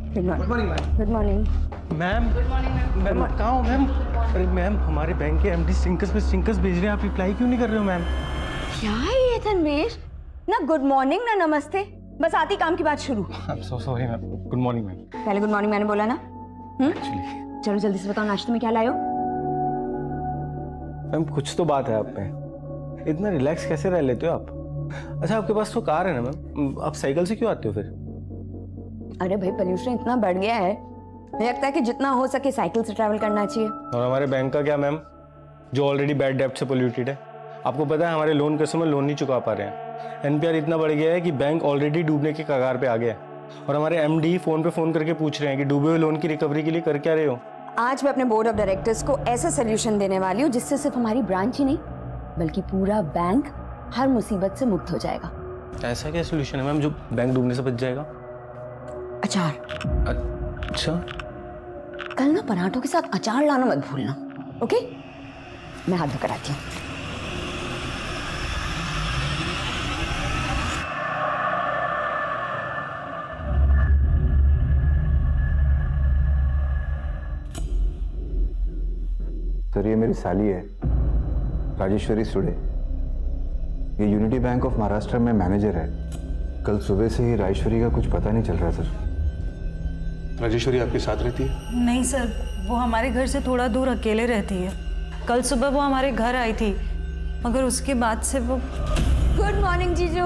Good morning ma'am. Good morning. Ma'am ma'am कहाँ हो ma'am? अरे मैम हमारे बैंक के एमडी स्टिंकर्स भेज रहे हैं, आप रिप्लाई क्यों नहीं कर रहे हो मैम? क्या है ये तन्वीर? ना गुड मॉर्निंग ना नमस्ते, बस आती काम की बात शुरू। I am so sorry ma'am. Good morning ma'am. पहले गुड मॉर्निंग मैंने बोला ना। एक्चुअली चलो जल्दी से बताओ नाश्ते में क्या लाए हो? मैम कुछ तो बात है आप में, इतना रिलैक्स कैसे रह लेते हो आप? अच्छा आपके पास तो कार है ना मैम, आप साइकिल से क्यों आते हो फिर? अरे भाई पोल्यूशन इतना बढ़ गया है, मुझे लगता है कि जितना हो सके साइकिल से ट्रैवल करना चाहिए। और हमारे बैंक का क्या मैम, जो ऑलरेडी बैड डेब्ट से पोल्यूटेड है? आपको पता है हमारे लोन कस्टमर लोन नहीं चुका पा रहे हैं। एनपीआर इतना बढ़ गया है कि बैंक ऑलरेडी डूबने के कगार पे आ गया है। और हमारे एमडी फोन पे फोन करके पूछ रहे हैं कि डूबे हुए लोन की रिकवरी के लिए कर क्या रहे हो? आज मैं अपने बोर्ड ऑफ डायरेक्टर्स को ऐसा सोल्यूशन देने वाली हूँ जिससे सिर्फ हमारी ब्रांच ही नहीं बल्कि पूरा बैंक हर मुसीबत से मुक्त हो जाएगा। ऐसा क्या सोल्यूशन है मैम जो बैंक डूबने से बच जाएगा? अचार। अच्छा कल ना पराठों के साथ अचार लाना मत भूलना, ओके? मैं हाथ धोकर आती हूँ। सर ये मेरी साली है, राजेश्वरी सुडे। ये यूनिटी बैंक ऑफ महाराष्ट्र में मैनेजर है। कल सुबह से ही राजेश्वरी का कुछ पता नहीं चल रहा सर। राजेश्वरी आपके साथ रहती है? नहीं सर, वो हमारे घर से थोड़ा दूर अकेले रहती है। कल सुबह वो हमारे घर आई थी मगर उसके बाद से वो। गुड मॉर्निंग जीजू।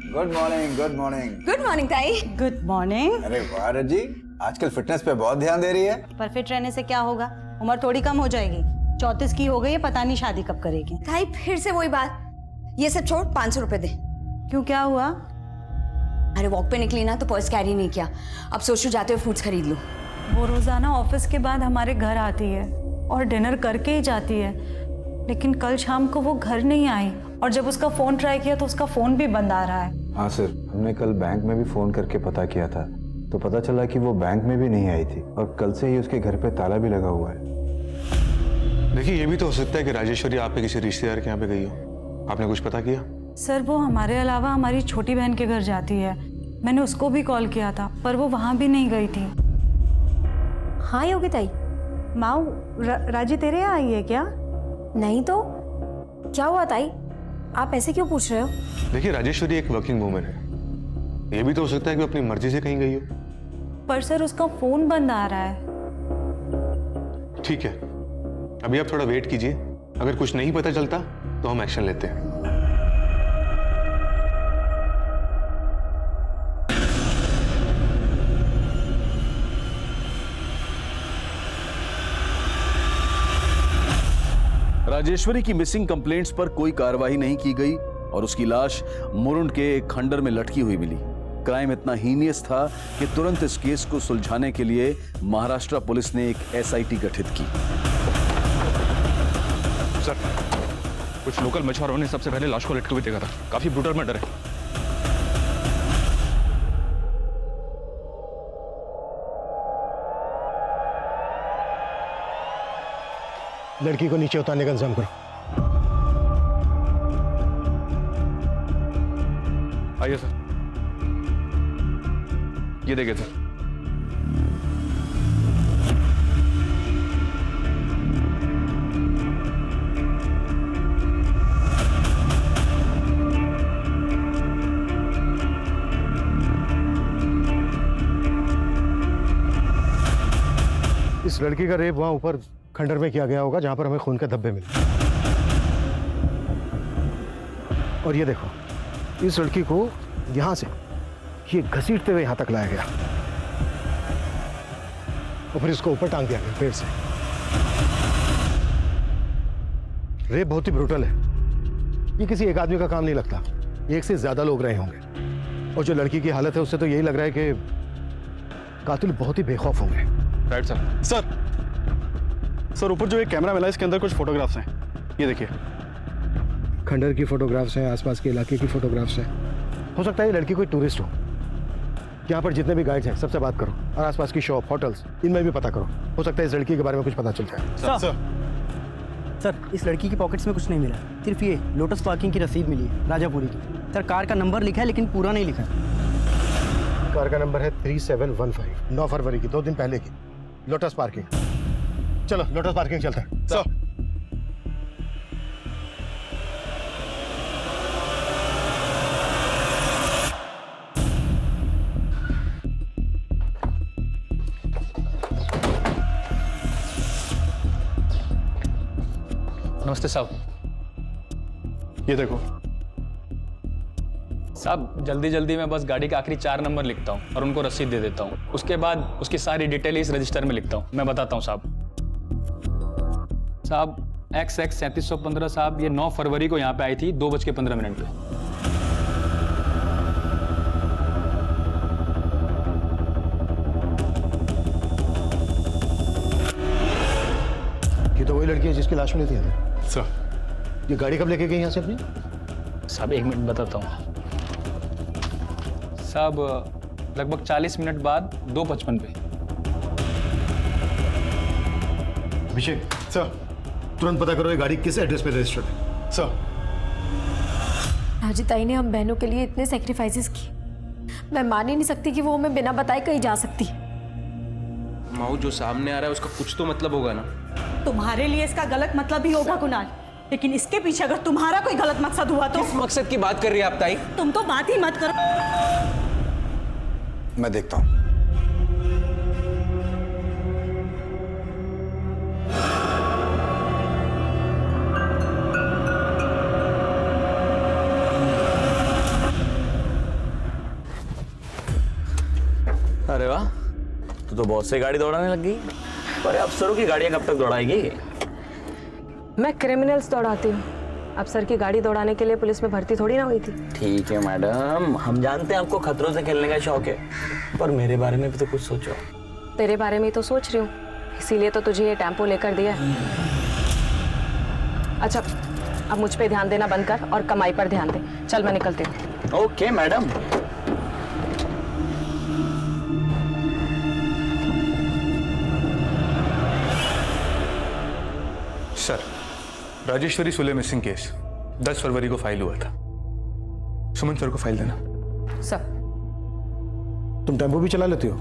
Good morning. Good morning. Good morning ताई। Good morning. अरे वाह रजी, आजकल फिटनेस पे बहुत ध्यान दे रही है। पर फिट रहने से क्या होगा, उम्र थोड़ी कम हो जाएगी। 34 की हो गई है, पता नहीं शादी कब करेगी। ताई फिर से वही बात, ये सब छोड़ 500 रुपए दे। क्यों, क्या हुआ? अरे वॉक पे निकली ना तो पर्स कैरी नहीं किया, अब सोचू जाते हुए फ्रूट्स खरीद लूं। वो रोजाना ऑफिस के बाद हमारे घर आती है और डिनर करके ही जाती है, लेकिन कल शाम को वो घर नहीं आई और जब उसका फोन ट्राई किया तो उसका फोन भी बंद आ रहा है। हाँ सर, हमने कल बैंक में भी फोन करके पता किया था तो पता चला कि वो बैंक में भी नहीं आई थी और कल से ही उसके घर पे ताला भी लगा हुआ है। देखिए ये भी तो हो सकता है कि राजेश्वरी आप पे किसी रिश्तेदार के यहाँ पे गई हो। आपने कुछ पता किया? सर वो हमारे अलावा हमारी छोटी बहन के घर जाती है, मैंने उसको भी कॉल किया था पर वो वहाँ भी नहीं गई थी। हाँ योगी ताई। माऊ, राजी तेरे यहाँ आई है क्या? नहीं तो क्या हुआ ताई, आप ऐसे क्यों पूछ रहे हो? देखिए राजेश्वरी एक वर्किंग वूमेन है, ये भी तो हो सकता है कि वो अपनी मर्जी से कहीं गई हो। पर सर उसका फोन बंद आ रहा है। ठीक है, अभी आप थोड़ा वेट कीजिए, अगर कुछ नहीं पता चलता तो हम एक्शन लेते हैं। राजेश्वरी की मिसिंग कंप्लेंट्स पर कोई कार्रवाई नहीं की गई और उसकी लाश मुरुंड के एक खंडर में लटकी हुई मिली। क्राइम इतना हीनियस था कि तुरंत इस केस को सुलझाने के लिए महाराष्ट्र पुलिस ने एक एसआईटी गठित की। सर, कुछ लोकल मछुआरों ने सबसे पहले लाश को लटके हुए देखा था। काफी ब्रूटल मर्डर है। लड़की को नीचे उतारने का इंतजाम करो। आइए सर, ये देखिए सर। इस लड़की का रेप वहां ऊपर खंडर में किया गया होगा जहां पर हमें खून के धब्बे मिले। और ये देखो, इस लड़की को यहां से ये घसीटते हुए यहां तक लाया गया और फिर इसको ऊपर टांग दिया गया पेड़ से। रेप बहुत ही ब्रूटल है, ये किसी एक आदमी का काम नहीं लगता, एक से ज्यादा लोग रहे होंगे। और जो लड़की की हालत है उससे तो यही लग रहा है कि कातिल बहुत ही बेखौफ होंगे। Right sir. सर ऊपर जो एक कैमरा मिला है इसके अंदर कुछ फोटोग्राफ्स हैं, ये देखिए। खंडर की फोटोग्राफ्स हैं, आसपास के इलाके की फोटोग्राफ्स हैं। हो सकता है ये लड़की कोई टूरिस्ट हो। यहाँ पर जितने भी गाइड्स हैं सबसे बात करो और आसपास की शॉप, होटल्स, इनमें भी पता करो। हो सकता है इस लड़की के बारे में कुछ पता चल जाए। सर इस लड़की की पॉकेट्स में कुछ नहीं मिला, सिर्फ ये लोटस पार्किंग की रसीद मिली है राजापुरी की। सर कार का नंबर लिखा है लेकिन पूरा नहीं लिखा है। कार का नंबर है 3715, 9 फरवरी की, 2 दिन पहले की, लोटस पार्किंग। चलो लोटस पार्किंग चलते हैं। सर नमस्ते साहब। ये देखो। साहब जल्दी जल्दी मैं बस गाड़ी का आखिरी 4 नंबर लिखता हूँ और उनको रसीद दे देता हूँ। उसके बाद उसकी सारी डिटेल इस रजिस्टर में लिखता हूँ। मैं बताता हूँ साहब। साहब XX 3715 साहब, ये 9 फरवरी को यहाँ पे आई थी 2:15 पे। ये तो वही लड़की है जिसकी लाश मिली थी हमें। सर ये गाड़ी कब लेके गई यहाँ से अपनी? साहब 1 मिनट बताता हूँ साहब। लगभग 40 मिनट बाद 2:55 पे। अभिषेक सर तुरंत पता करो ये गाड़ी किस एड्रेस पे रजिस्टर्ड है। सर राजी ताई ने हम बहनों के लिए इतने सेक्रीफाइसेस किए, मैं मान ही नहीं सकती कि वो हमें बिना बताए कहीं जा सकती। माऊ जो सामने आ रहा है उसका कुछ तो मतलब होगा ना। तुम्हारे लिए इसका गलत मतलब ही होगा कुणाल, लेकिन इसके पीछे अगर तुम्हारा कोई गलत मकसद हुआ तो। किस मकसद की बात कर रही है आप ताई? तुम तो बात ही मत करो। मैं देखता हूँ। अरे वाह, तू तो बहुत से गाड़ी दौड़ाने लग गई। पर अफसरों की गाड़ियां कब तक दौड़ाएगी? मैं क्रिमिनल्स दौड़ाती हूँ, अफसर की गाड़ी दौड़ाने के लिए पुलिस में भर्ती थोड़ी ना हुई थी। ठीक है मैडम, हम जानते हैं आपको खतरों से खेलने का शौक है, पर मेरे बारे में भी तो कुछ सोचो। तेरे बारे में ही तो सोच रही हूँ, इसीलिए तो तुझे ये टेम्पो लेकर दिया है। अच्छा अब मुझ पे ध्यान देना बंद कर और कमाई पर ध्यान दे। चल मैं निकलती हूँ। Okay madam. Sir Rajeshwari Sule missing case 10 फरवरी को फाइल हुआ था। सुमन सर को फाइल देना। सर तुम टेम्पो भी चला लेती हो?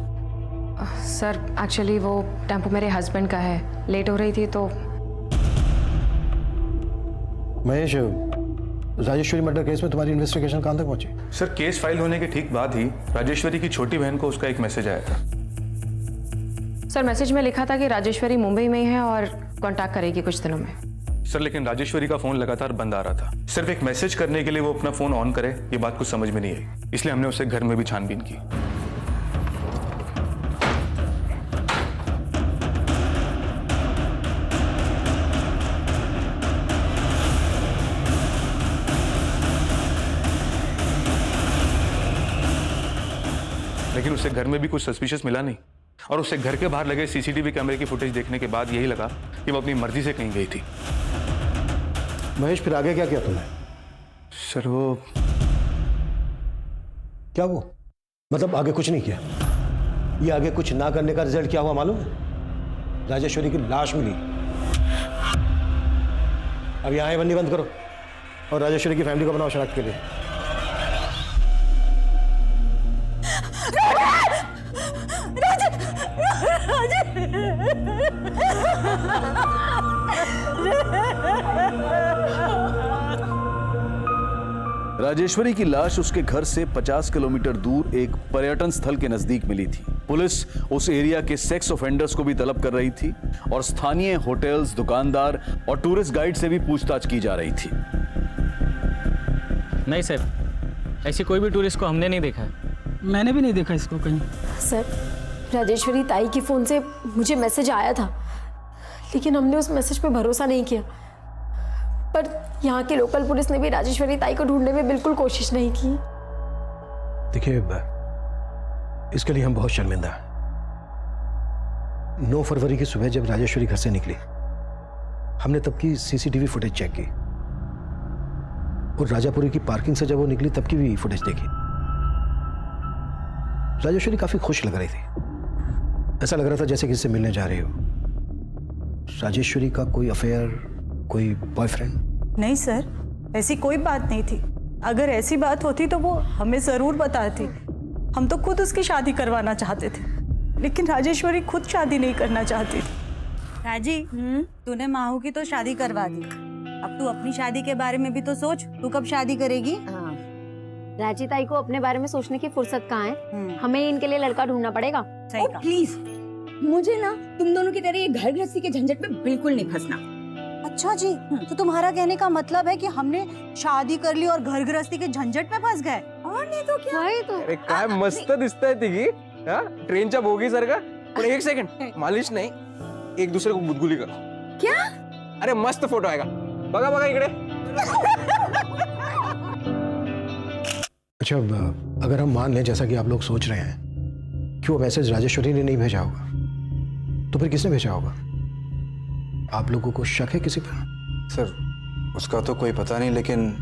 सर एक्चुअली वो टेम्पो मेरे हस्बैंड का है, लेट हो रही थी तो। महेश, राजेश्वरी मर्डर केस में तुम्हारी इन्वेस्टिगेशन कहाँ तक पहुंची? सर केस फाइल होने के ठीक बाद ही राजेश्वरी की छोटी बहन को उसका एक मैसेज आया था। सर मैसेज में लिखा था कि राजेश्वरी मुंबई में ही है और कांटेक्ट करेगी कुछ दिनों में। सर लेकिन राजेश्वरी का फोन लगातार बंद आ रहा था। सिर्फ एक मैसेज करने के लिए वो अपना फोन ऑन करे, ये बात कुछ समझ में नहीं आई, इसलिए हमने उसे घर में भी छानबीन की। लेकिन उसे घर में भी कुछ सस्पिशियस मिला नहीं, और उसे घर के बाहर लगे सीसीटीवी कैमरे की फुटेज देखने के बाद यही लगा कि वो अपनी मर्जी से कहीं गई थी। महेश फिर आगे क्या किया तुमने? सर वो क्या वो मतलब आगे कुछ नहीं किया? ये आगे कुछ ना करने का रिजल्ट क्या हुआ मालूम है? राजेश्वरी की लाश मिली। अब यहाँ बंदी बंद करो और राजेश्वरी की फैमिली को बनाओ शनाख्त के लिए। राजेश्वरी की लाश उसके घर से 50 किलोमीटर दूर एक पर्यटन स्थल के नजदीक मिली थी। पुलिस उस एरिया के सेक्स ऑफेंडर्स को भी तलब कर रही थी और स्थानीय होटल्स, दुकानदार और टूरिस्ट गाइड से भी पूछताछ की जा रही थी। नहीं सर, ऐसी कोई भी टूरिस्ट को हमने नहीं देखा है। मैंने भी नहीं देखा इसको कहीं। सर राजेश्वरी ताई के फ़ोन से मुझे मैसेज आया था, लेकिन हमने उस मैसेज पे भरोसा नहीं किया। पर यहाँ की लोकल पुलिस ने भी राजेश्वरी ताई को ढूंढने में बिल्कुल कोशिश नहीं की। देखिए इसके लिए हम बहुत शर्मिंदा हैं। 9 फरवरी की सुबह जब राजेश्वरी घर से निकली, हमने तब की सीसीटीवी फुटेज चेक की और राजापुरी की पार्किंग से जब वो निकली तब की भी फुटेज देखी। राजेश्वरी काफी खुश लग रही थी, ऐसा लग रहा था जैसे किसी से मिलने जा रही हो। राजेश्वरी का कोई अफेयर, कोई बॉयफ्रेंड? नहीं सर, ऐसी कोई बात नहीं थी। अगर ऐसी बात होती तो वो हमें जरूर बताती। हम तो खुद उसकी शादी करवाना चाहते थे, लेकिन राजेश्वरी खुद शादी नहीं करना चाहती थी। राजी, तूने माहू की तो शादी करवा दी, अब तू अपनी शादी के बारे में भी तो सोच। तू कब शादी करेगी? राजी ताई को अपने बारे में सोचने की फुर्सत कहाँ है? हमें इनके लिए लड़का ढूंढना पड़ेगा। सही कहा। प्लीज मुझे ना तुम दोनों की तरह ये घर गृहस्थी के झंझट में बिल्कुल नहीं फंसना। अच्छा जी, तो तुम्हारा कहने का मतलब है कि हमने शादी कर ली और घर गृहस्थी के झंझट में फंस गए? और नहीं तो क्या? अरे काय मस्त दिसतंय तिघी, ट्रेनच्या बोगी सारखा। पण एक सेकंड, मालिश नाही, एक दूसरे को गुदगुली करो। क्या? अरे मस्त फोटो आएगा, बघा बघा इकडे। अच्छा, अगर हम मान लें जैसा कि आप लोग सोच रहे हैं कि वो मैसेज राजेश्वरी ने नहीं भेजा होगा, तो फिर किसने भेजा होगा? आप लोगों को शक है किसी पर? सर, उसका तो कोई पता नहीं, लेकिन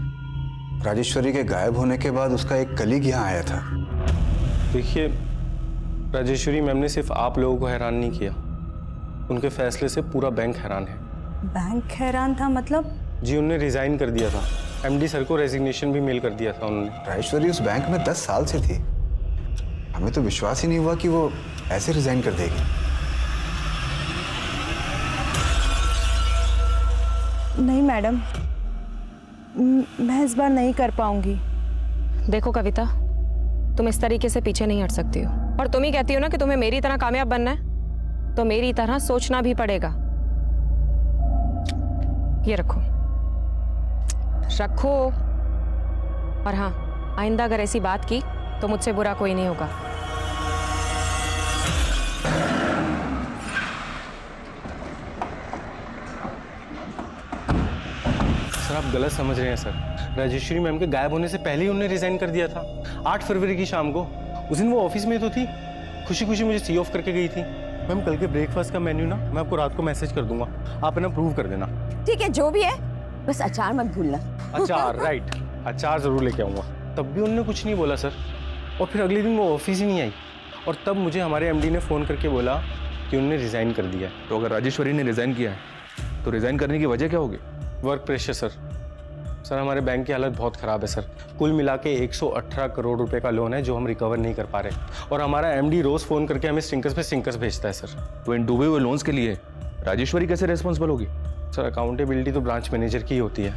राजेश्वरी के गायब होने के बाद उसका एक कलीग यहाँ आया था। देखिए, राजेश्वरी मैम ने सिर्फ आप लोगों को हैरान नहीं किया, उनके फैसले से पूरा बैंक हैरान है। बैंक हैरान था मतलब? जी, उन्होंने रिजाइन कर दिया था। एमडी सर को रेजिग्नेशन भी मेल कर दिया था उन्होंने। राजेश्वरी उस बैंक में 10 साल से थी, हमें तो विश्वास ही नहीं हुआ कि वो ऐसे रिजाइन कर देगी। नहीं मैडम, मैं इस बार नहीं कर पाऊंगी। देखो कविता, तुम इस तरीके से पीछे नहीं हट सकती हो, और तुम ही कहती हो ना कि तुम्हें मेरी तरह कामयाब बनना है, तो मेरी तरह सोचना भी पड़ेगा। ये रखो रखो, और हाँ, आइंदा अगर ऐसी बात की तो मुझसे बुरा कोई नहीं होगा। सर, आप गलत समझ रहे हैं सर। राजेश्वरी मैम के गायब होने से पहले ही उन्होंने रिजाइन कर दिया था, 8 फरवरी की शाम को। उस दिन वो ऑफिस में तो थी, खुशी खुशी मुझे सी ऑफ करके गई थी। मैम, कल के ब्रेकफास्ट का मेन्यू ना मैं आपको रात को मैसेज कर दूंगा, आप ना प्रूव कर देना। ठीक है, जो भी है, बस अचार मत भूलना। अचार, राइट, अचार जरूर लेके आऊँगा। तब भी उन्होंने कुछ नहीं बोला सर, और फिर अगले दिन वो ऑफिस ही नहीं आई, और तब मुझे हमारे एमडी ने फ़ोन करके बोला कि उन्होंने रिज़ाइन कर दिया है। तो अगर राजेश्वरी ने रिजाइन किया है तो रिजाइन करने की वजह क्या होगी? Work pressure sir. सर, हमारे बैंक की हालत बहुत ख़राब है सर। कुल मिला के 118 करोड़ रुपए का लोन है जो हम रिकवर नहीं कर पा रहे, और हमारा एमडी रोज़ फ़ोन करके हमें स्टिंकर्स पे स्टिंकर्स भेजता है सर। तो इन डूबे हुए लोन्स के लिए राजेश्वरी कैसे रिस्पॉन्सिबल होगी? सर, अकाउंटेबिलिटी तो ब्रांच मैनेजर की ही होती है,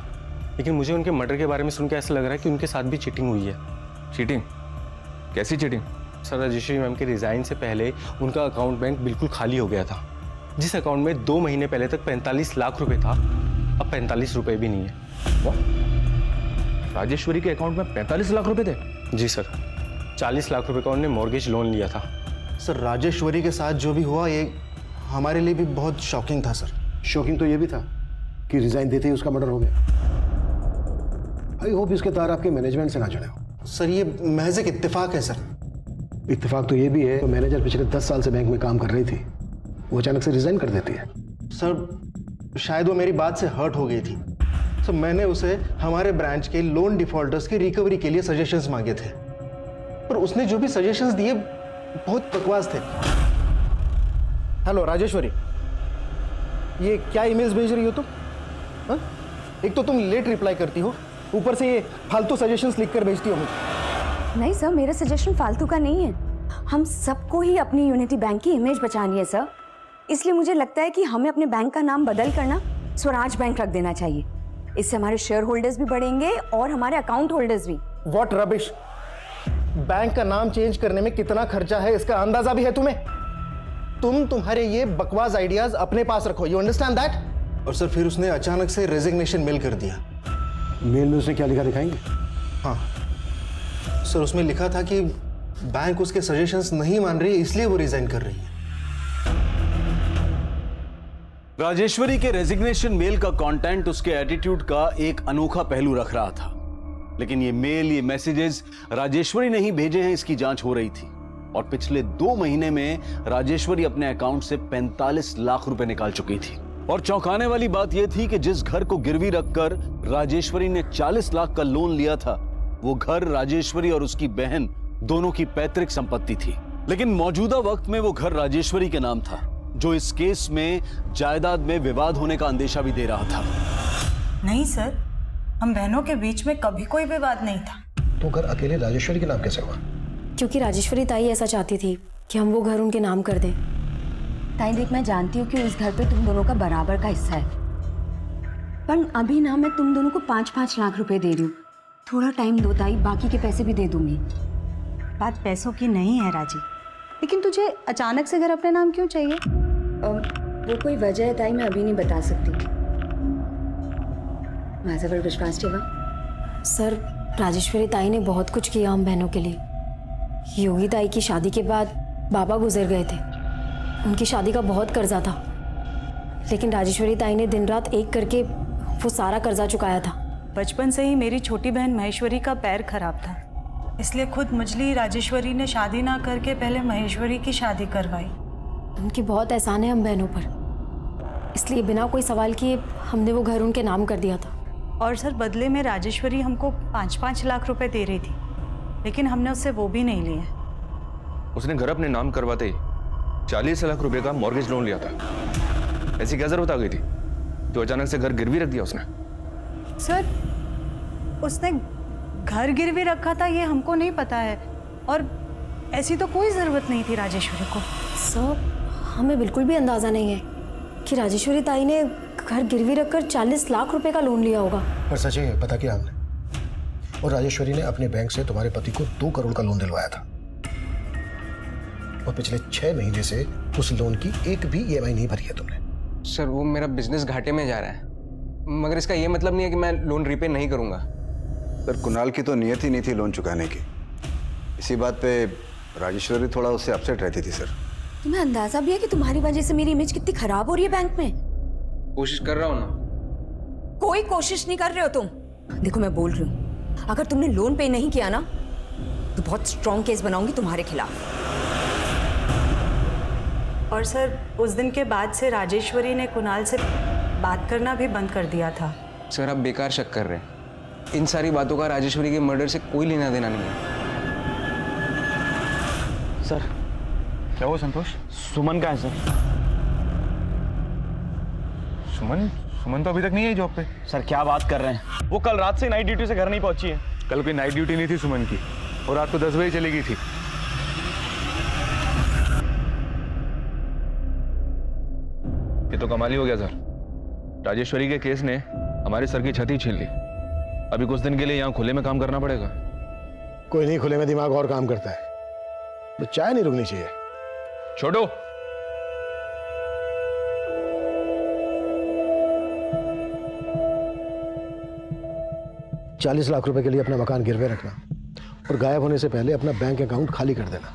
लेकिन मुझे उनके मर्डर के बारे में सुन के ऐसा लग रहा है कि उनके साथ भी चीटिंग हुई है। चीटिंग? कैसी चीटिंग? सर, राजेश्वरी मैम के रिज़ाइन से पहले उनका अकाउंट बैंक बिल्कुल खाली हो गया था। जिस अकाउंट में 2 महीने पहले तक 45 लाख रुपए था, अब 45 रुपए भी नहीं है। राजेश्वरी के अकाउंट में 45 लाख रुपए थे? जी सर, 40 लाख रुपए का उन्होंने मॉर्गेज लोन लिया था। सर, राजेश्वरी के साथ जो भी हुआ, ये हमारे लिए भी बहुत शॉकिंग था सर। शॉकिंग तो ये भी था कि रिजाइन देते ही उसका मर्डर हो गया। आई होप इसके तार आपके मैनेजमेंट से ना जुड़े हो। सर, ये महज एक इत्तेफाक है सर। इत्तेफाक तो ये भी है, तो मैनेजर पिछले 10 साल से बैंक में काम कर रही थी, वो अचानक से रिजाइन कर देती है। सर, शायद वो मेरी बात से हर्ट हो गई थी। सर, मैंने उसे हमारे ब्रांच के लोन डिफॉल्टर्स की रिकवरी के लिए सजेशंस मांगे थे, पर उसने जो भी सजेशंस दिए बहुत बकवास थे। हेलो राजेश्वरी, ये क्या ईमेल्स भेज रही हो तुम? हाँ? एक तो तुम लेट रिप्लाई करती हो, ऊपर से ये फालतू सजेशंस लिखकर भेजती हो मुझे। नहीं सर, मेरा सजेशन फालतू का नहीं है। हम सबको ही अपनी यूनिटी बैंक की इमेज बचानी है सर, इसलिए मुझे लगता है कि हमें अपने बैंक का नाम बदल कर ना स्वराज बैंक रख देना चाहिए। इससे हमारे शेयर होल्डर्स भी बढ़ेंगे और हमारे अकाउंट होल्डर्स भी। What rubbish! बैंक का नाम चेंज करने में कितना खर्चा है इसका अंदाजा भी है तुम्हें? तुम्हारे ये बकवास आइडियाज अपने पास रखो, यू अंडरस्टैंड दैट? और सर, फिर उसने अचानक से रेजिग्नेशन मेल कर दिया। मेल में उसने क्या लिखा दिखाएंगे? हाँ सर, उसमें लिखा था कि बैंक उसके सजेशंस नहीं मान रही, इसलिए वो रिजाइन कर रही है। राजेश्वरी के रेजिग्नेशन मेल का कंटेंट उसके एटीट्यूड का एक अनोखा पहलू रख रहा था, लेकिन ये मेल, ये मैसेजेस राजेश्वरी ने ही भेजे हैं, इसकी जांच हो रही थी। और पिछले 2 महीने में राजेश्वरी अपने अकाउंट से 45 लाख रुपए निकाल चुकी थी। और चौंकाने वाली बात यह थी कि जिस घर को गिरवी रखकर राजेश्वरी ने 40 लाख का लोन लिया था, वो घर राजेश्वरी और उसकी बहन दोनों की पैतृक संपत्ति थी। लेकिन मौजूदा वक्त में वो घर राजेश्वरी के नाम था, जो इस केस में जायदाद में विवाद होने का अंदेशा भी दे रहा था। नहीं सर, हम बहनों के बीच में कभी कोई विवाद नहीं था। तो घर अकेले राजेश्वरी के नाम कैसे हुआ? क्योंकि राजेश्वरी ताई ऐसा चाहती थी कि हम वो घर उनके नाम कर दें। ताई देख, मैं जानती हूँ कि उस घर पे तुम दोनों का बराबर का हिस्सा है, पर अभी ना मैं तुम दोनों को 5-5 लाख रुपए दे रही हूँ। थोड़ा टाइम दो ताई, बाकी के पैसे भी दे दूंगी। बात पैसों की नहीं है राजी, लेकिन तुझे अचानक से घर अपने नाम क्यों चाहिए? वो कोई वजह है ताई, मैं अभी नहीं बता सकती। माझ्यावर विश्वास ठेवा। सर, राजेश्वरी ताई ने बहुत कुछ किया हम बहनों के लिए। योगी ताई की शादी के बाद बाबा गुजर गए थे, उनकी शादी का बहुत कर्जा था, लेकिन राजेश्वरी ताई ने दिन रात एक करके वो सारा कर्जा चुकाया था। बचपन से ही मेरी छोटी बहन महेश्वरी का पैर खराब था, इसलिए खुद मजली राजेश्वरी ने शादी ना करके पहले महेश्वरी की शादी करवाई। उनकी बहुत एहसान है हम बहनों पर, इसलिए बिना कोई सवाल किए हमने वो घर उनके नाम कर दिया था। और सर, बदले में राजेश्वरी हमको 5-5 लाख रुपए दे रही थी, लेकिन हमने उससे वो भी नहीं लिए। उसने घर अपने नाम करवाते ही 40 लाख रुपए का मॉर्गेज लोन लिया था। ऐसी क्या जरूरत आ गई थी तो अचानक से घर गिरवी रख दिया उसने? सर, उसने घर गिरवी रखा था ये हमको नहीं पता है, और ऐसी तो कोई ज़रूरत नहीं थी राजेश्वरी को। सर, हमें बिल्कुल भी अंदाज़ा नहीं है कि राजेश्वरी ताई ने घर गिरवी रखकर 40 लाख रुपए का लोन लिया होगा। पर सच है, पता किया हमने, और राजेश्वरी ने अपने बैंक से तुम्हारे पति को 2 करोड़ का लोन दिलवाया था, और पिछले 6 महीने से उस लोन की एक भी EMI नहीं भरी है तुमने। सर, वो मेरा बिजनेस घाटे में जा रहा है, मगर इसका ये मतलब नहीं है कि मैं लोन रीपे नहीं करूंगा। सर, कुणाल की तो नियत ही नहीं थी लोन चुकाने की। इसी बात पे राजेश्वरी थोड़ा उससे अपसेट रहती थी। सर, तुम्हें अंदाजा भी है कि तुम्हारी वजह से मेरी इमेज कितनी खराब हो रही है बैंक में? कोशिश कर रहा हूँ ना। कोई कोशिश नहीं कर रहे हो तुम। देखो, मैं बोल रही हूँ, अगर तुमने लोन पे नहीं किया ना तो बहुत स्ट्रॉन्ग केस बनाऊंगी तुम्हारे खिलाफ। और सर, उस दिन के बाद से राजेश्वरी ने कुणाल से बात करना भी बंद कर दिया था। सर, आप बेकार शक कर रहे हैं। इन सारी बातों का राजेश्वरी के मर्डर से कोई लेना देना नहीं है। सर, क्या हुआ संतोष? सुमन कहाँ है सर? सुमन तो अभी तक नहीं आई जॉब पे। सर, क्या बात कर रहे हैं? वो कल रात से नाइट ड्यूटी से घर नहीं पहुंची है। कल कोई नाइट ड्यूटी नहीं थी सुमन की, और रात को 10 बजे चली गई थी। ये तो कमाल ही हो गया सर। राजेश्वरी के केस ने हमारे सर की छत ही छीन ली। अभी कुछ दिन के लिए यहाँ खुले में काम करना पड़ेगा। कोई नहीं, खुले में दिमाग और काम करता है। तो चाय नहीं रुकनी चाहिए। छोड़ो। ₹40 लाख के लिए अपना मकान गिरवे रखना और गायब होने से पहले अपना बैंक अकाउंट खाली कर देना।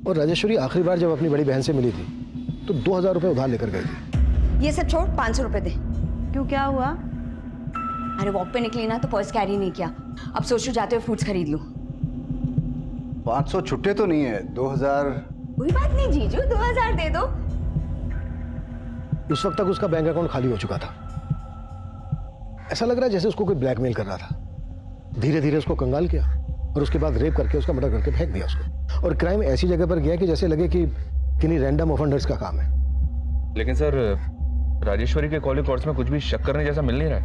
और राजेश्वरी आखिरी बार जब अपनी बड़ी बहन से मिली थी तो 2000 रुपए उधार लेकर गई थी। ये सब छोड़, 500 रुपए दे। क्यों, क्या हुआ? अरे वॉक पे निकली ना तो पर्स कैरी नहीं किया, अब सोचो जाते हुए फ्रूट्स खरीद लूं। 500 छुट्टे तो नहीं है, 2000। कोई बात नहीं जीजू, 2000 दे दो। उस वक्त तक उसका बैंक अकाउंट खाली हो चुका था। ऐसा लग रहा है जैसे उसको कोई ब्लैकमेल कर रहा था। धीरे धीरे उसको कंगाल किया और उसके बाद रेप करके उसका मर्डर करके फेंक दिया उसको। और क्राइम ऐसी जगह पर गया कि जैसे लगे कि किन्हीं रैंडम ऑफेंडर्स का काम है। लेकिन सर, राजेश्वरी के कॉल रिकॉर्ड्स में कुछ भी शक करने जैसा मिल नहीं रहा है।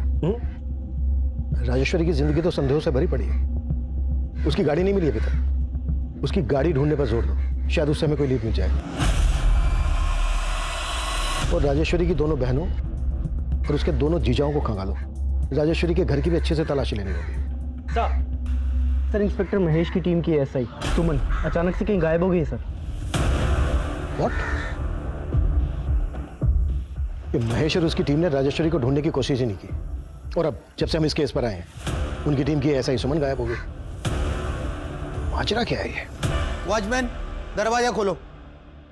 राजेश्वरी की जिंदगी तो संदेहों से भरी पड़ी है। उसकी गाड़ी नहीं मिली अभी तक। उसकी गाड़ी ढूंढने पर जोर दो, शायद उससे हमें कोई लीड मिल जाए। और राजेश्वरी की दोनों बहनों और उसके दोनों जीजाओं को खंगालो। राजेश्वरी के घर की भी अच्छे से तलाशी लेनी होगी। सर, इंस्पेक्टर महेश की टीम की SI सुमन अचानक से कहीं गायब हो गई सर। What? ये महेश और उसकी टीम ने राजेश्वरी को ढूंढने की कोशिश ही नहीं की, और अब जब से हम इस केस पर आए हैं उनकी टीम की SI सुमन गायब हो गई। माजरा क्या है ये? वॉचमैन, दरवाजा खोलो,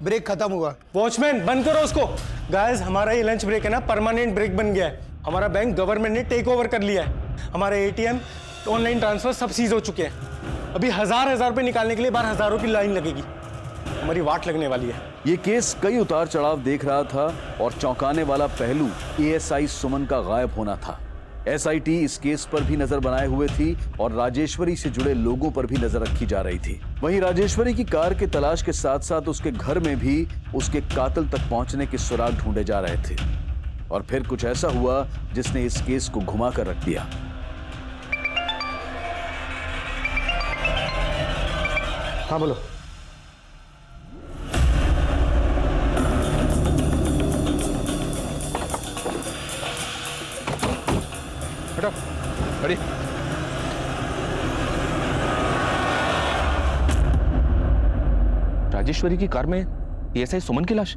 ब्रेक खत्म हुआ। वॉचमैन, बंद करो उसको। गाइस, हमारा ये लंच ब्रेक है ना, परमानेंट ब्रेक बन गया है। हमारा बैंक गवर्नमेंट ने टेक ओवर कर लिया है। हमारे ATM, ऑनलाइन ट्रांसफर सब सीज हो चुके हैं। अभी हजार रुपए निकालने के लिए बाहर हजारों की लाइन लगेगी। हमारी वाट लगने वाली है। ये केस कई उतार चढ़ाव देख रहा था और चौंकाने वाला पहलू ASI सुमन का गायब होना था। SIT इस केस पर भी नजर बनाए हुए थी और राजेश्वरी से जुड़े लोगों पर भी नजर रखी जा रही थी। वहीं राजेश्वरी की कार के तलाश के साथ साथ उसके घर में भी उसके कातिल तक पहुंचने के सुराग ढूंढे जा रहे थे। और फिर कुछ ऐसा हुआ जिसने इस केस को घुमा कर रख दिया। हाँ बोलो। हटो, अरे राजेश्वरी की कार में एएसआई सुमन की लाश।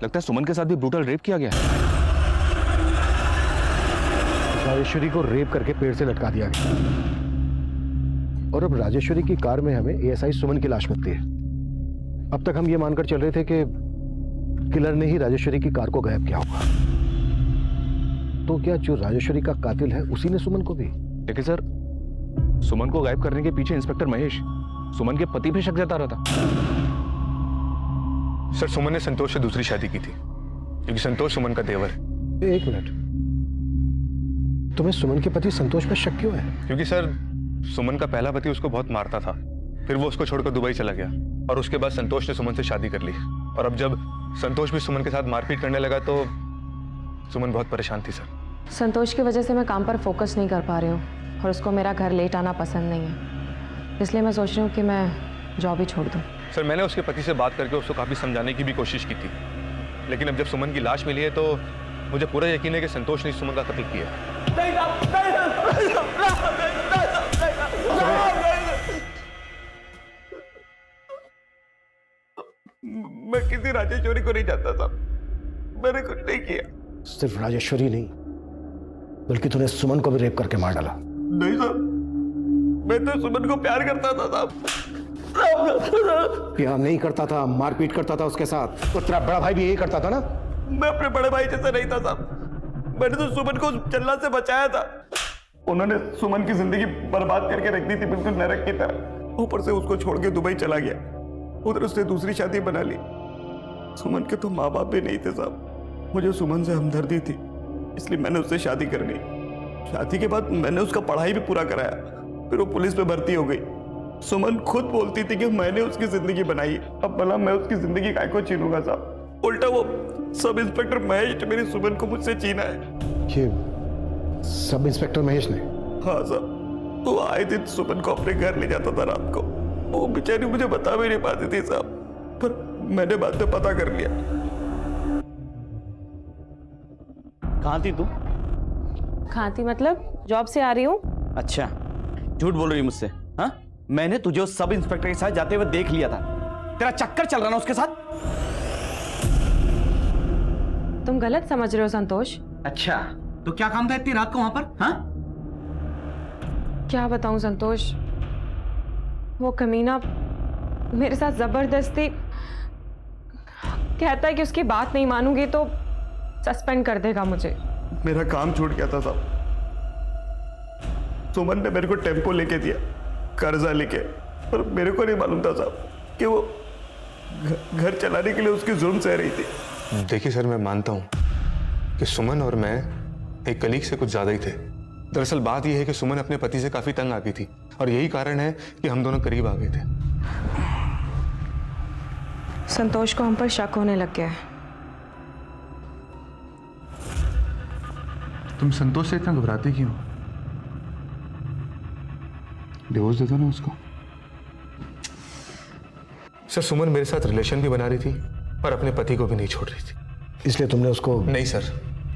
लगता है सुमन के साथ भी ब्रूटल रेप किया गया है। राजेश्वरी को रेप करके पेड़ से लटका दिया गया और अब राजेश्वरी की कार में हमें एएसआई सुमन की लाश मिलती है। अब तक हम ये मानकर चल रहे थे कि किलर ने ही राजेश्वरी की कार को गायब किया होगा। तो क्या जो राजेश्वरी का कातिल है उसी ने सुमन को भी? लेकिन सर, सुमन को गायब करने के पीछे इंस्पेक्टर महेश सुमन के पति पे शक जता रहा था। सर, सुमन ने संतोष से दूसरी शादी की थी क्योंकि संतोष सुमन का देवर है। एक मिनट, तुम्हें सुमन के पति संतोष पर शक क्यों है? क्योंकि सर, सुमन का पहला पति उसको बहुत मारता था, फिर वो उसको छोड़कर दुबई चला गया और उसके बाद संतोष ने सुमन से शादी कर ली। और अब जब संतोष भी सुमन के साथ मारपीट करने लगा तो सुमन बहुत परेशान थी सर। संतोष की वजह से मैं काम पर फोकस नहीं कर पा रही हूँ और उसको मेरा घर लेट आना पसंद नहीं है, इसलिए मैं सोच रही हूँ कि मैं जॉब ही छोड़ दूँ। सर, मैंने उसके पति से बात करके उसको काफ़ी समझाने की भी कोशिश की थी, लेकिन अब जब सुमन की लाश मिली है तो मुझे पूरा यकीन है कि संतोष ने सुमन का कत्ल किया। मैं किसी राजेश्वरी को नहीं जानता था, मैंने कुछ नहीं किया। सिर्फ राजेश्वरी नहीं बल्कि तूने सुमन को भी रेप करके मार डाला। नहीं साहब, मैं तो सुमन को प्यार करता था साहब। प्यार नहीं करता था, मारपीट करता था उसके साथ। तो तेरा बड़ा भाई भी यही करता था ना? मैं अपने बड़े भाई जैसा नहीं था साहब, मैंने तो सुमन को जल्लाद से बचाया था। उन्होंने सुमन की जिंदगी बर्बाद करके रख दी थी, बिल्कुल नरक की तरह। ऊपर से उसको छोड़ के दुबई चला गया, उधर उसने दूसरी शादी बना ली। सुमन के तो माँ बाप भी नहीं थे साहब, मुझे सुमन से हमदर्दी थी, इसलिए मैंने उससे शादी कर ली। शादी के बाद मैंने उसका पढ़ाई भी पूरा कराया, फिर वो पुलिस में भर्ती हो गई। सुमन खुद बोलती थी कि मैंने उसकी जिंदगी बनाई है, अब भला मैं उसकी जिंदगी काय को छीनूंगा साहब? उल्टा वो सब इंस्पेक्टर महेश ने मेरी सुमन को मुझसे छीना है। ये सब इंस्पेक्टर महेश ने? हाँ साहब, वो आए दिन सुमन को अपने घर ले जाता था रात को। वो बेचारी मुझे बता भी नहीं पाती थी साहब, पर मैंने बाद में पता कर लिया। कहाँ थी तू? कहाँ थी मतलब? जॉब से आ रही हूँ। अच्छा, झूठ बोल रही मुझसे? हाँ, मैंने तुझे उस सब इंस्पेक्टर के साथ जाते हुए देख लिया था। तेरा चक्कर चल रहा ना उसके साथ? तुम गलत समझ रहे हो संतोष। अच्छा, तो क्या काम था इतनी रात को वहां पर? हाँ, क्या बताऊं संतोष, वो कमीना मेरे साथ जबरदस्ती कहता है कि उसकी बात नहीं मानूंगी तो सस्पेंड कर देगा मुझे। मेरा काम छूट गया था साहब। सुमन ने मेरे को टेम्पो लेके दिया, कर्जा लेके, पर मेरे को नहीं मालूम था साहब कि वो घर चलाने के लिए उसकी जुर्म सह रही थी। देखिए सर, मैं मानता हूँ कि सुमन और मैं एक कलीग से कुछ ज्यादा ही थे। दरअसल बात यह है कि सुमन अपने पति से काफी तंग आ गई थी और यही कारण है कि हम दोनों करीब आ गए थे। संतोष को हम पर शक होने लग गया है। तुम संतोष से इतना घबराती क्यों? डिवोर्स दे दो ना उसको। सर, सुमन मेरे साथ रिलेशन भी बना रही थी और अपने पति को भी नहीं छोड़ रही थी। इसलिए तुमने उसको? नहीं सर,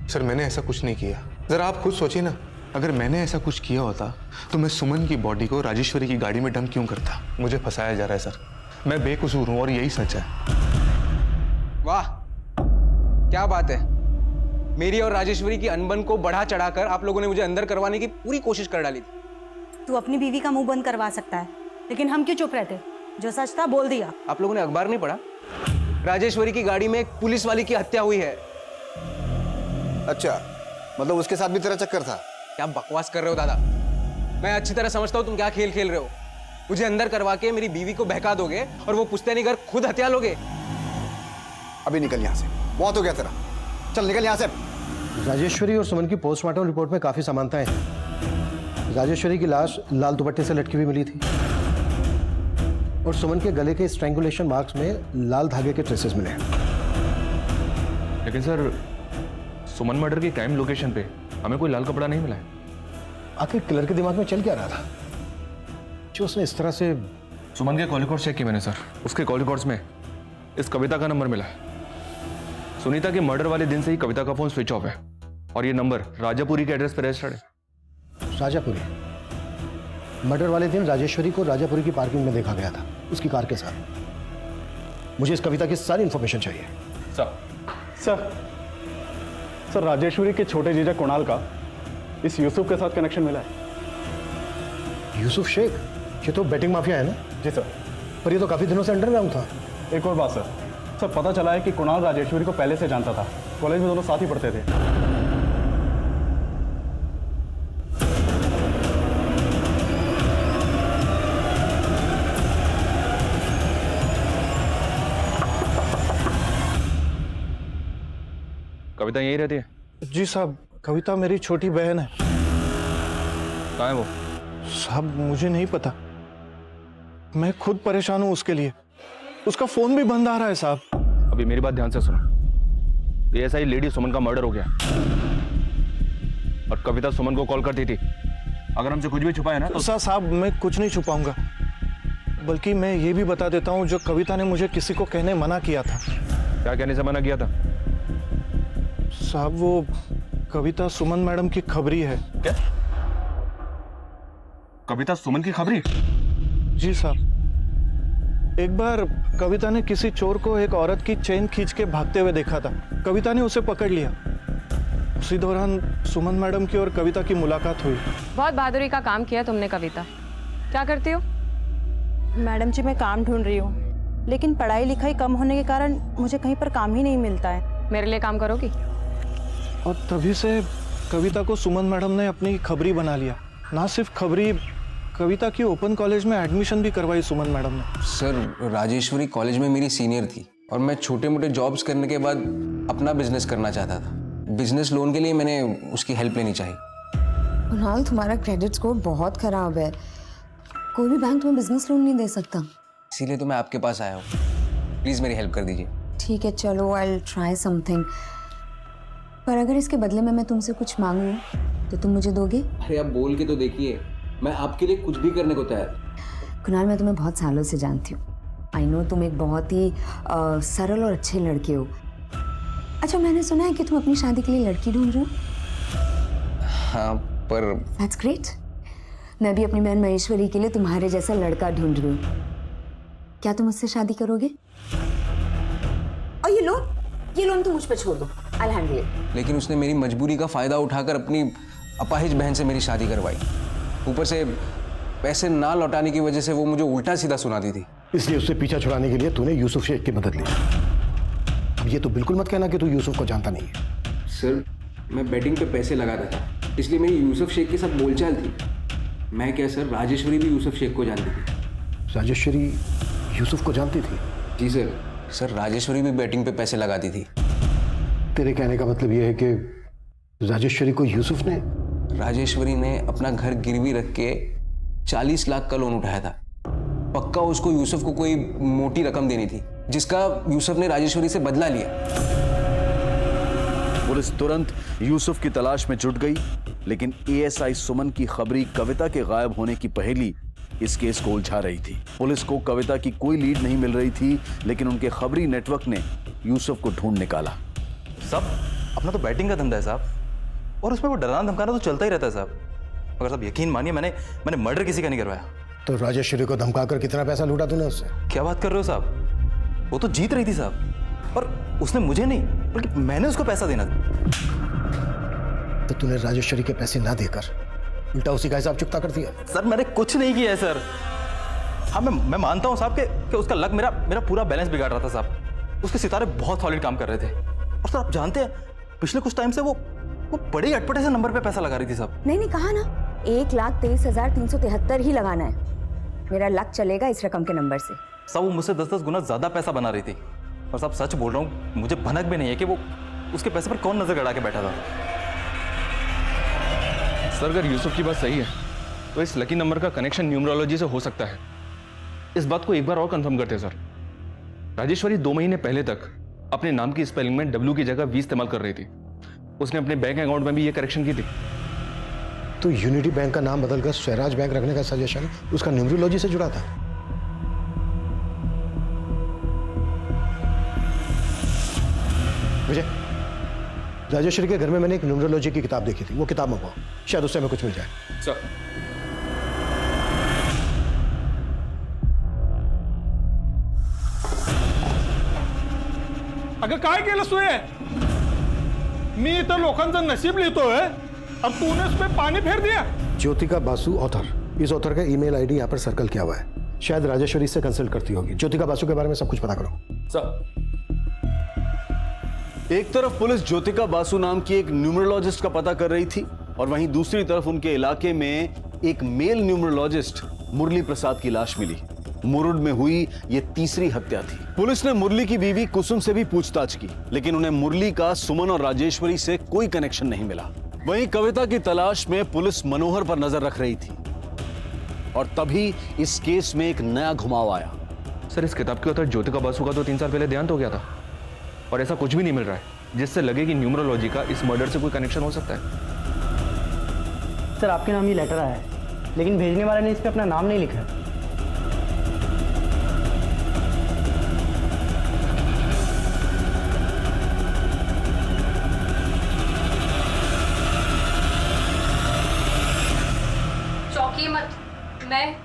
सर मैंने ऐसा कुछ नहीं किया। जरा आप खुद सोचिए ना, अगर मैंने ऐसा कुछ किया होता तो मैं सुमन की बॉडी को राजेश्वरी की गाड़ी में डंप क्यों करता? मुझे फंसाया जा रहा है सर, मैं बेकसूर हूं और यही सच है। वाह, क्या बात है। मेरी और राजेश्वरी की अनबन को बढ़ा चढ़ाकर आप लोगों ने मुझे अंदर करवाने की पूरी कोशिश कर डाली थी। तू अपनी बीवी का मुंह बंद करवा सकता है, लेकिन हम क्यों चुप रहते? जो सच था बोल दिया। आप लोगों ने अखबार नहीं पढ़ा? राजेश्वरी की गाड़ी में एक पुलिस वाली की हत्या हुई है। अच्छा, मतलब उसके साथ भी तेरा चक्कर था? क्या बकवास कर रहे हो दादा? मैं अच्छी तरह समझता हूँ तुम क्या खेल खेल रहे हो। मुझे अंदर करवा के मेरी बीवी को बहका दोगे और वो पुश्तैनी घर खुद हत्या लोगे। अभी निकल यहाँ से, बहुत हो गया तेरा, चल निकल यहाँ से। राजेश्वरी और सुमन की पोस्टमार्टम रिपोर्ट में काफी समानताएं हैं। राजेश्वरी की लाश लाल दुपट्टे से लटकी हुई मिली थी और सुमन के गले के स्ट्रैंगुलेशन मार्क्स में लाल धागे के ट्रेसेस मिले हैं। लेकिन सर, सुमन मर्डर की क्राइम लोकेशन पे हमें कोई लाल कपड़ा नहीं मिला है। आखिर किलर के दिमाग में चल क्या रहा था? जो उसने इस तरह से सुमन के कॉल रिकॉर्ड्स चेक किए मैंने सर। उसके कॉल रिकॉर्ड्स में इस कविता का नंबर मिला है। सुनीता के मर्डर वाले दिन से ही कविता का फोन स्विच ऑफ है और ये नंबर राजापुरी के एड्रेस पर रजिस्टर्ड है। राजापुरी मर्डर वाले दिन राजेश्वरी को राजापुरी की पार्किंग में देखा गया था उसकी कार के साथ। मुझे इस कविता की सारी इंफॉर्मेशन चाहिए। सर राजेश्वरी के छोटे जीजा कुणाल का इस यूसुफ के साथ कनेक्शन मिला है। यूसुफ शेख, ये तो बैटिंग माफिया है ना? जी सर। पर ये तो काफी दिनों से अंडरग्राउंड था। एक और बात सर पता चला है कि कुणाल राजेश्वरी को पहले से जानता था, कॉलेज में दोनों साथ ही पढ़ते थे। कविता यही रहती है? जी साहब, कविता मेरी छोटी बहन है। कहाँ है वो? साहब मुझे नहीं पता, मैं खुद परेशान हूं उसके लिए। उसका फोन भी बंद आ रहा है साहब। अभी मेरी बात ध्यान से सुनो। एएसआई लेडी सुमन का मर्डर हो गया और कविता सुमन को कॉल करती थी। अगर हमसे कुछ भी छुपाया ना तो साहब मैं कुछ नहीं छुपाऊंगा, बल्कि मैं ये भी बता देता हूं जो कविता ने मुझे किसी को कहने मना किया था। क्या कहने से मना किया था? साहब वो कविता सुमन मैडम की खबरी है। क्या? कविता सुमन की खबरी? जी साहब, एक बार कविता ने किसी चोर को एक औरत की चेन खींच के भागते हुए देखा था। कविता ने उसे पकड़ लिया। उसी दौरान सुमन मैडम की और कविता की मुलाकात हुई। बहुत बहादुरी का काम किया तुमने कविता। क्या करती हो? मैडम जी मैं काम ढूंढ रही हूँ, लेकिन पढ़ाई लिखाई कम होने के कारण मुझे कहीं पर काम ही नहीं मिलता है। मेरे लिए काम करोगी? और तभी से कविता को सुमन मैडम ने अपनी खबरी बना लिया। ना सिर्फ खबरी, कविता की ओपन कॉलेज में एडमिशन भी करवाई सुमन मैडम ने। सर राजेश्वरी कॉलेज में मेरी सीनियर थी और मैं छोटे मोटे जॉब्स करने के बाद अपना बिजनेस करना चाहता था। बिजनेस लोन के लिए मैंने उसकी हेल्प लेनी चाहिए। कुणाल, तुम्हारा क्रेडिट स्कोर बहुत खराब है, कोई भी बैंक तुम्हें बिजनेस लोन नहीं दे सकता। इसीलिए तो मैं आपके पास आया हूँ, प्लीज़ मेरी हेल्प कर दीजिए। ठीक है चलो, आई विल ट्राई समथिंग, पर अगर इसके बदले में मैं तुमसे कुछ मांगूं तो तुम मुझे दोगे? अरे आप बोल के तो देखिए, मैं आपके लिए कुछ भी करने को तैयार। कुणाल, मैं तुम्हें बहुत सालों से जानती हूँ। आई नो तुम एक बहुत ही सरल और अच्छे लड़के हो। अच्छा, मैंने सुना है कि तुम अपनी शादी के लिए लड़की ढूंढ रहे हो। हाँ पर दैट्स ग्रेट। मैं भी अपनी बहन महेश्वरी के लिए तुम्हारे जैसा लड़का ढूंढ रही हूँ। क्या तुम मुझसे शादी करोगे? और ये लोन तुम मुझ पर छोड़ दो, आई विल हैंडल इट। लेकिन उसने मेरी मजबूरी का फायदा उठाकर अपनी अपाहिज बहन से मेरी शादी करवाई। ऊपर से पैसे ना लौटाने की वजह से वो मुझे उल्टा सीधा सुनाती थी। इसलिए उससे पीछा छुड़ाने के लिए तूने यूसुफ शेख की मदद ली। अब ये तो बिल्कुल मत कहना कि तू यूसुफ को जानता नहीं है। सर मैं बेटिंग पे पैसे लगाता था, इसलिए मेरी यूसुफ शेख के साथ बोलचाल थी। मैं क्या सर, राजेश्वरी भी यूसुफ शेख को जानती थी। राजेश्वरी यूसुफ को जानती थी? जी सर। सर राजेश्वरी भी बेटिंग पे पैसे लगाती थी। तेरे कहने का मतलब ये है कि राजेश्वरी को यूसुफ ने? राजेश्वरी ने अपना घर गिरवी रख के 40 लाख का लोन उठाया था। पक्का उसको यूसुफ को कोई मोटी रकम देनी थी, जिसका यूसुफ ने राजेश्वरी से बदला लिया। पुलिस तुरंत यूसुफ की तलाश में जुट गई, लेकिन एएसआई सुमन की खबरी कविता के गायब होने की पहेली इस केस को उलझा रही थी। पुलिस को कविता की कोई लीड नहीं मिल रही थी, लेकिन उनके खबरी नेटवर्क ने यूसुफ को ढूंढ निकाला। साहब अपना तो बैटिंग का धंधा है साहब, और उसमें वो डराना धमकाना तो चलता ही रहता है साहब। मगर साहब यकीन मानिए, मैंने मर्डर किसी का नहीं करवाया। तो राजेश्वरी को धमकाकर कितना पैसा लूटा तूने उससे? क्या बात कर रहे हो साहब, वो तो जीत रही थी साहब, और उसने मुझे नहीं बल्कि मैंने उसको पैसा देना था। तो तूने राजेश्वरी के पैसे ना देकर उल्टा उसी का हिसाब चुकता कर दिया? सर मैंने कुछ नहीं किया है सर। हाँ मैं मानता हूँ साहब कि उसका लक मेरा पूरा बैलेंस बिगाड़ रहा था साहब। उसके सितारे बहुत सॉलिड काम कर रहे थे, और सर आप जानते हैं पिछले कुछ टाइम से वो बड़े ही अटपटे से नंबर पे पैसा लगा रही थी साहब। नहीं कहा ना, 1,23,373 ही लगाना है। मेरा लक चलेगा इस रकम के नंबर से। साहब वो मुझसे 10-10 गुना ज्यादा पैसा बना रही थी, और साहब सच बोल रहा हूँ, मुझे भनक भी नहीं है कि वो उसके पैसे पर कौन नजर गड़ा के बैठा था। सर अगर यूसुफ की बात सही है तो इस लकी नंबर का कनेक्शन न्यूमरोलॉजी से हो सकता है। इस बात को एक बार और कंफर्म करते हैं सर। राजेश्वरी 2 महीने पहले तक अपने नाम की स्पेलिंग में W की जगह V इस्तेमाल कर रही थी। उसने अपने बैंक अकाउंट में भी ये करेक्शन की थी। तो यूनिटी बैंक का नाम बदलकर स्वराज बैंक रखने का सजेशन उसका न्यूमरोलॉजी से जुड़ा था। विजय, राजेश्वरी के घर में मैंने एक न्यूमरोलॉजी की किताब देखी थी, वो किताब मंगवाओ, शायद उससे हमें कुछ मिल जाए। सर अगं काय केलं सोय? मी इथं लोकांचं नशीब लिहितोय अब तूने उसमें पानी फेर दिया। ज्योतिका बासु ऑथर, इस ऑथर का ईमेल आईडी यहाँ पर सर्कल किया हुआ है, शायद राजेश्वरी से कंसल्ट करती होगी। ज्योतिका बासु के बारे में सब कुछ पता करो। सर एक तरफ पुलिस ज्योतिका बासु नाम की एक न्यूमरोलॉजिस्ट का पता कर रही थी और वहीं दूसरी तरफ उनके इलाके में एक मेल न्यूमरोलॉजिस्ट मुरली प्रसाद की लाश मिली। मुरुड में हुई ये तीसरी हत्या थी। पुलिस ने मुरली की बीवी कुसुम से भी पूछताछ की, लेकिन उन्हें मुरली का सुमन और राजेश्वरी से कोई कनेक्शन नहीं मिला। वहीं कविता की तलाश में पुलिस मनोहर पर नजर रख रही थी और तभी इस केस में एक नया घुमाव आया। सर इस किताब के author ज्योतिका बासु का तो 3 साल पहले देहांत हो गया था और ऐसा कुछ भी नहीं मिल रहा है जिससे लगे कि न्यूमरोलॉजी का इस मर्डर से कोई कनेक्शन हो सकता है। सर आपके नाम ये लेटर आया है, लेकिन भेजने वाले ने इस पे अपना नाम नहीं लिखा है। चौंकिए मत, मैं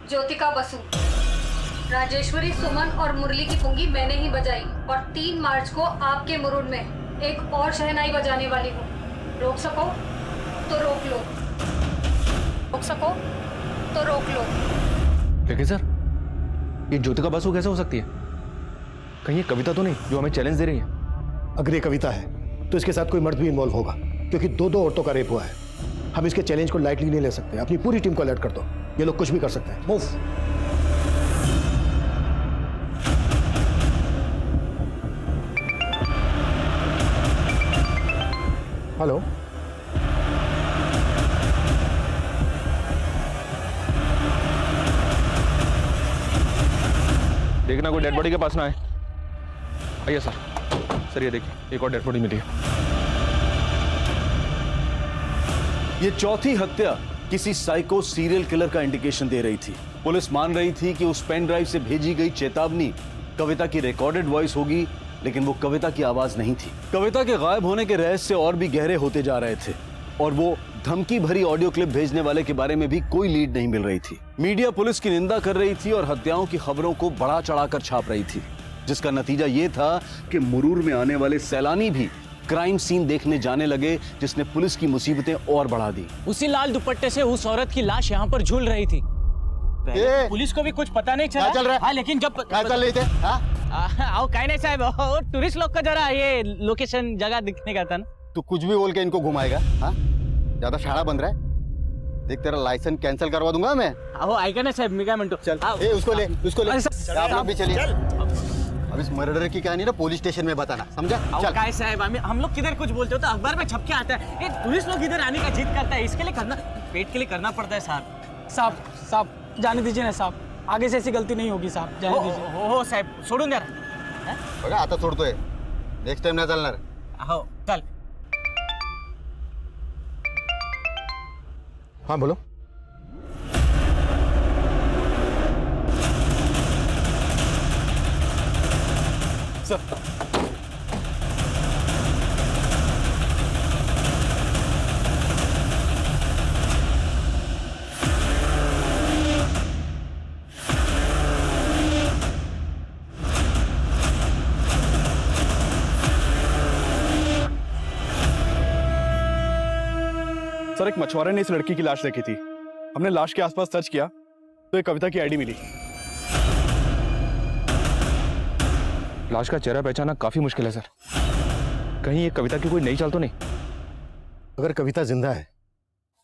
ज्योतिका बसु, राजेश्वरी, सुमन और मुरली की पुंगी मैंने ही बजाई और 3 मार्च को आपके मुरुड में एक और शहनाई बजाने वाली हूँ। रोक सको तो रोक लो, रोक सको तो रोक लो। लेकिन सर ये ज्योतिका बासु कैसे हो सकती है? कहीं ये कविता तो नहीं जो हमें चैलेंज दे रही है? अगर ये कविता है तो इसके साथ कोई मर्द भी इन्वॉल्व होगा, क्योंकि 2 औरतों का रेप हुआ है। हम इसके चैलेंज को लाइटली नहीं ले सकते। अपनी पूरी टीम को अलर्ट कर दो, ये लोग कुछ भी कर सकते हैं। मूव। हेलो, देखना कोई डेड बॉडी के पास ना आए। आइए सर। सर ये देखिए एक और डेड बॉडी मिली है। ये चौथी हत्या किसी साइको सीरियल किलर का इंडिकेशन दे रही थी। पुलिस मान रही थी कि उस पेन ड्राइव से भेजी गई चेतावनी कविता की रिकॉर्डेड वॉइस होगी, लेकिन वो कविता की आवाज नहीं थी। कविता के गायब होने के रहस्य और भी गहरे होते जा रहे थे और वो धमकी भरी ऑडियो क्लिप भेजने वाले के बारे में भी कोई लीड नहीं मिल रही थी। मीडिया पुलिस की निंदा कर रही थी और हत्याओं की खबरों को बढ़ा चढ़ाकर छाप रही थी, जिसका नतीजा ये था कि मुरूर में आने वाले सैलानी भी क्राइम सीन देखने जाने लगे, जिसने पुलिस की मुसीबतें और बढ़ा दी। उसी लाल दुपट्टे से उस औरत की लाश यहाँ पर झूल रही थी। पुलिस को भी कुछ पता नहीं चला। चल रहा है? हाँ, लेकिन जब क्या चल रही थे? आओ कहीं नहीं साहब, टूरिस्ट लोग का जरा ये लोकेशन जगह दिखने का था ना। तू कुछ भी बोल के इनको घुमाएगा? हाँ, ज्यादा शाड़ा बन रहा है। देख तेरा लाइसेंस कैंसिल करवा दूंगा मैं। आओ आएगा ना साहब, मैं क्या मिनटो। चल उसको ले, उसको ले। आप लोग भी चलिए। अब इस मर्डर की कहानी ना पुलिस स्टेशन में बताना, समझा? चल काय साहब, हम लोग किधर कुछ बोलते हो तो अखबार में छप के आता है। ये टूरिस्ट लोग इधर आने का जिद करता है, इसके लिए करना, पेट के लिए करना पड़ता है साहब। साहब जाने दीजिए ना साहब, आगे से ऐसी गलती नहीं होगी साहब, जाने दीजिए। हो साहब, सोडून द्या बघा आता सोडतोय, नेक्स्ट टाइम नाही चालणार। हो चल। हाँ बोलो। सर सर एक मछुआरे ने इस लड़की की लाश देखी थी। हमने लाश के आसपास सर्च किया तो एक कविता की आईडी मिली। लाश का चेहरा पहचाना काफी मुश्किल है सर। कहीं ये कविता की कोई नई चाल तो नहीं? अगर कविता जिंदा है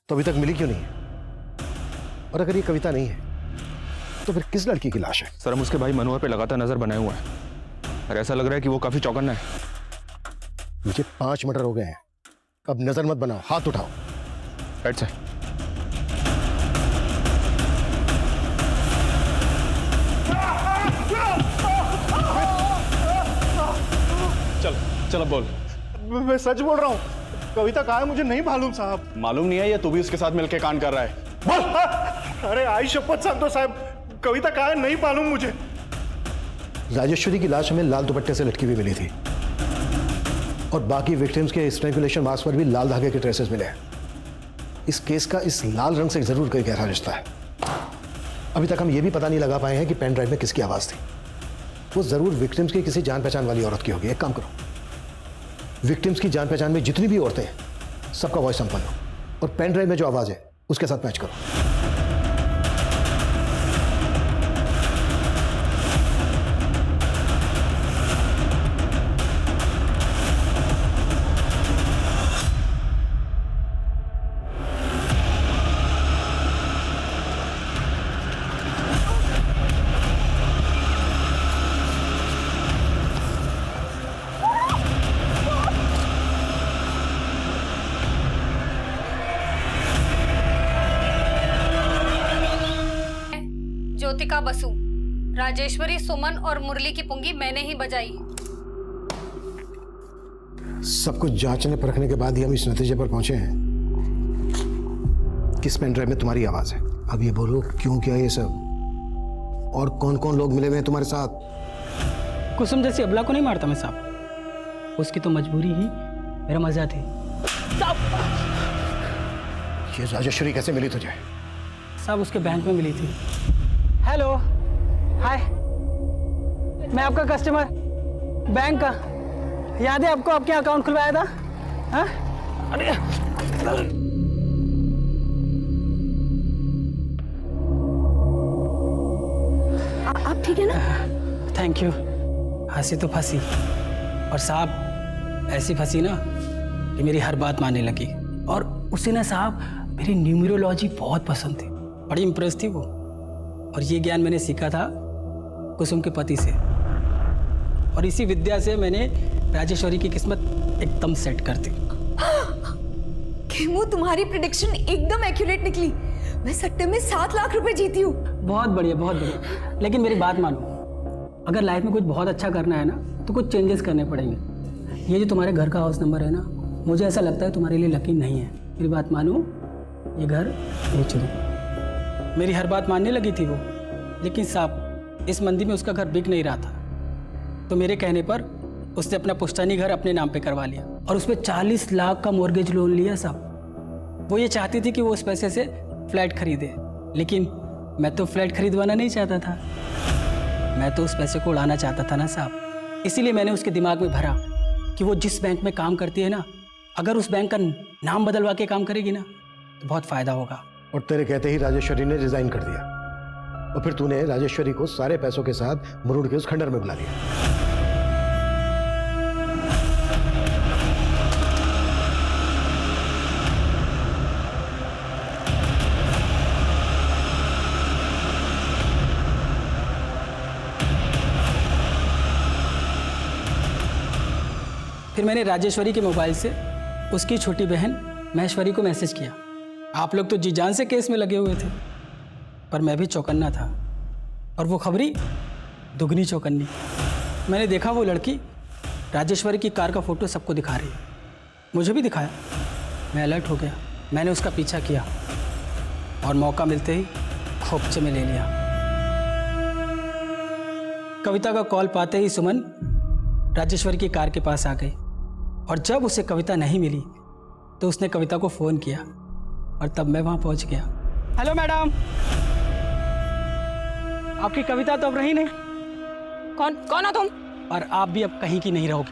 तो अभी तक मिली क्यों नहीं है? और अगर ये कविता नहीं है तो फिर किस लड़की की लाश है? सर हम उसके भाई मनोहर पे लगातार नजर बनाए हुआ है और ऐसा लग रहा है कि वो काफी चौकन्ना है। मुझे 5 मर्डर हो गए हैं, अब नजर मत बनाओ, हाथ उठाओ। Right sir. चल चल अब बोल। मैं सच बोल रहा हूँ, कविता कहाँ है मुझे नहीं मालूम साहब। मालूम नहीं है, ये तू भी उसके साथ मिलके कांड कर रहा है। बोल। अरे आई शपथ सांगतो साहब, कविता कहाँ है नहीं मालूम मुझे। राजेश्वरी की लाश हमें लाल दुपट्टे से लटकी हुई मिली थी और बाकी विक्टिम्स के स्ट्रैंगुलेशन मार्क्स पर भी लाल धागे के ट्रेसेस मिले हैं। इस केस का इस लाल रंग से जरूर कोई गहरा रिश्ता है। अभी तक हम ये भी पता नहीं लगा पाए हैं कि पेन ड्राइव में किसकी आवाज थी। वो जरूर विक्टिम्स की किसी जान पहचान वाली औरत की होगी। एक काम करो, विक्टिम्स की जान पहचान में जितनी भी औरतें हैं सबका वॉइस सैंपल लो और पेन ड्राइव में जो आवाज है उसके साथ मैच करो। ज्योतिका बसु, राजेश्वरी, सुमन और मुरली की पुंगी मैंने ही बजाई। सब कुछ जांचने परखने के बाद ही हम इस नतीजे पर पहुंचे हैं किस पेन ड्राइव में तुम्हारी आवाज है। अब ये बोलो क्यों किया ये सब, और कौन कौन लोग मिले हुए हैं तुम्हारे साथ। कुसुम जैसी अबला को नहीं मारता मैं साहब, उसकी तो मजबूरी ही मेरा मजा थी। ये राजेश्वरी कैसे मिली तुझे? साहब उसके बैंक में मिली थी। हेलो, हाय, मैं आपका कस्टमर बैंक का, याद है आपको? आपके अकाउंट खुलवाया था। हाँ? अरे आप ठीक है ना? Thank you. हंसी तो फंसी, और साहब ऐसी फंसी ना कि मेरी हर बात मानने लगी। और उसे ना साहब मेरी न्यूमरोलॉजी बहुत पसंद थी, बड़ी इम्प्रेस थी वो। और ये ज्ञान मैंने सीखा था कुसुम के पति से, और इसी विद्या से मैंने राजेश्वरी की किस्मत एकदम सेट कर दी। केमू, तुम्हारी प्रेडिक्शन एकदम एक्यूरेट निकली। मैं सट्टे में 7 लाख रुपए जीती हूँ। बहुत बढ़िया, बहुत बढ़िया। लेकिन मेरी बात मानो, अगर लाइफ में कुछ बहुत अच्छा करना है ना तो कुछ चेंजेस करने पड़ेंगे। ये जो तुम्हारे घर का हाउस नंबर है ना, मुझे ऐसा लगता है तुम्हारे लिए लकी नहीं है। मेरी बात मानो, ये घर बेच दो। मेरी हर बात मानने लगी थी वो, लेकिन साहब इस मंदी में उसका घर बिक नहीं रहा था, तो मेरे कहने पर उसने अपना पुश्तैनी घर अपने नाम पे करवा लिया और उस पर 40 लाख का मॉर्गेज लोन लिया साहब। वो ये चाहती थी कि वो उस पैसे से फ्लैट खरीदे, लेकिन मैं तो फ्लैट खरीदवाना नहीं चाहता था, मैं तो उस पैसे को उड़ाना चाहता था ना साहब। इसीलिए मैंने उसके दिमाग में भरा कि वो जिस बैंक में काम करती है ना, अगर उस बैंक का नाम बदलवा के काम करेगी ना तो बहुत फ़ायदा होगा। और तेरे कहते ही राजेश्वरी ने रिजाइन कर दिया, और फिर तूने राजेश्वरी को सारे पैसों के साथ मुरुड़ के उस खंडर में बुला लिया। फिर मैंने राजेश्वरी के मोबाइल से उसकी छोटी बहन महेश्वरी को मैसेज किया। आप लोग तो जी जान से केस में लगे हुए थे, पर मैं भी चौकन्ना था, और वो खबरी दुगनी चौकन्नी। मैंने देखा वो लड़की राजेश्वरी की कार का फोटो सबको दिखा रही है, मुझे भी दिखाया। मैं अलर्ट हो गया, मैंने उसका पीछा किया और मौका मिलते ही खोपचे में ले लिया। कविता का कॉल पाते ही सुमन राजेश्वरी की कार के पास आ गई, और जब उसे कविता नहीं मिली तो उसने कविता को फ़ोन किया, और तब मैं वहां पहुंच गया। हेलो मैडम, आपकी कविता तो अब रही नहीं। कौन हो तुम? और आप भी अब कहीं की नहीं रहोगे।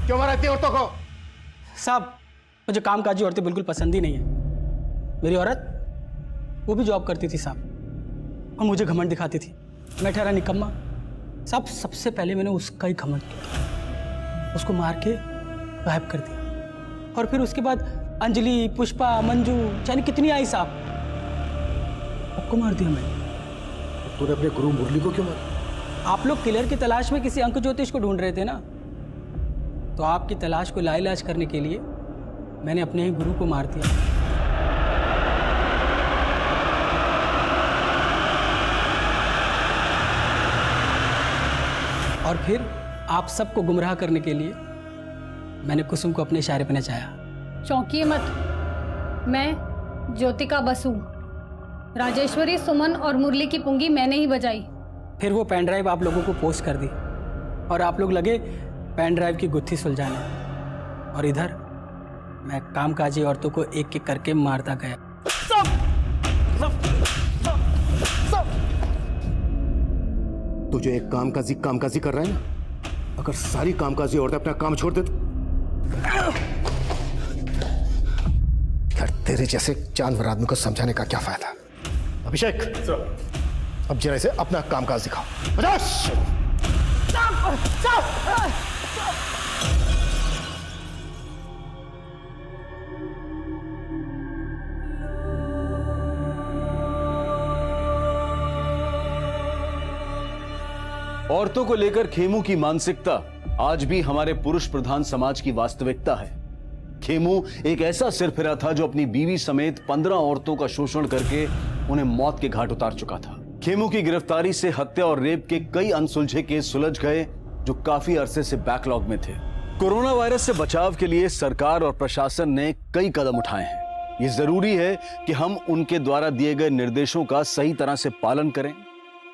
क्यों मारा इतनी औरतों को? साहब मुझे कामकाजी औरतें बिल्कुल पसंद ही नहीं है। मेरी औरत वो भी जॉब करती थी साहब, और मुझे घमंड दिखाती थी। मैं ठहरा निकम्मा साहब। सबसे पहले मैंने उसका ही घमंड किया, उसको मार के गायब कर दिया, और फिर उसके बाद अंजलि, पुष्पा, मंजू जाने कितनी आई साहब, सबको मार दिया मैंने। तूने अपने गुरु मुरली को क्यों मारा? आप लोग किलर की तलाश में किसी अंक ज्योतिष को ढूंढ रहे थे ना, तो आपकी तलाश को लाइलाज करने के लिए मैंने अपने ही गुरु को मार दिया। और फिर आप सबको गुमराह करने के लिए मैंने कुसुम को अपने इशारे पर नचाया। चौंकिए मत, मैं ज्योतिका बसु, राजेश्वरी, सुमन और मुरली की पुंगी मैंने ही बजाई। फिर वो पेन ड्राइव आप लोगों को पोस्ट कर दी और आप लोग लगे पेन ड्राइव की गुत्थी सुलझाने, और इधर मैं कामकाजी औरतों को एक एक करके मारता गया। तू जो एक कामकाजी कर रहा है ना, अगर सारी कामकाजी औरतें अपना काम छोड़ दे तो यार तेरे जैसे जानवर आदमी को समझाने का क्या फायदा। अभिषेक अब जरा इसे अपना कामकाज दिखाओ। बजाओ। औरतों को लेकर खेमू की मानसिकता आज भी हमारे पुरुष प्रधान समाज की वास्तविकता है। खेमू एक ऐसा सिरफिरा था जो अपनी बीवी समेत 15 औरतों का शोषण करके उन्हें मौत के घाट उतार चुका था। खेमू की गिरफ्तारी से हत्या और रेप के कई अनसुलझे केस सुलझ गए जो काफी अरसे से बैकलॉग में थे। कोरोना वायरस से बचाव के लिए सरकार और प्रशासन ने कई कदम उठाए हैं। ये जरूरी है कि हम उनके द्वारा दिए गए निर्देशों का सही तरह से पालन करें,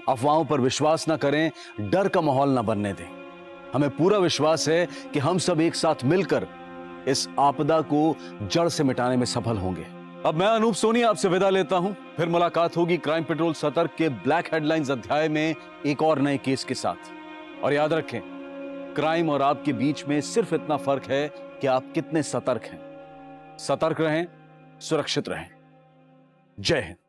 अफवाहों पर विश्वास न करें, डर का माहौल न बनने दें। हमें पूरा विश्वास है कि हम सब एक साथ मिलकर इस आपदा को जड़ से मिटाने में सफल होंगे। अब मैं अनूप सोनी आपसे विदा लेता हूं। फिर मुलाकात होगी क्राइम पेट्रोल सतर्क के ब्लैक हेडलाइंस अध्याय में एक और नए केस के साथ। और याद रखें, क्राइम और आपके बीच में सिर्फ इतना फर्क है कि आप कितने सतर्क हैं। सतर्क रहें, सुरक्षित रहें। जय हिंद।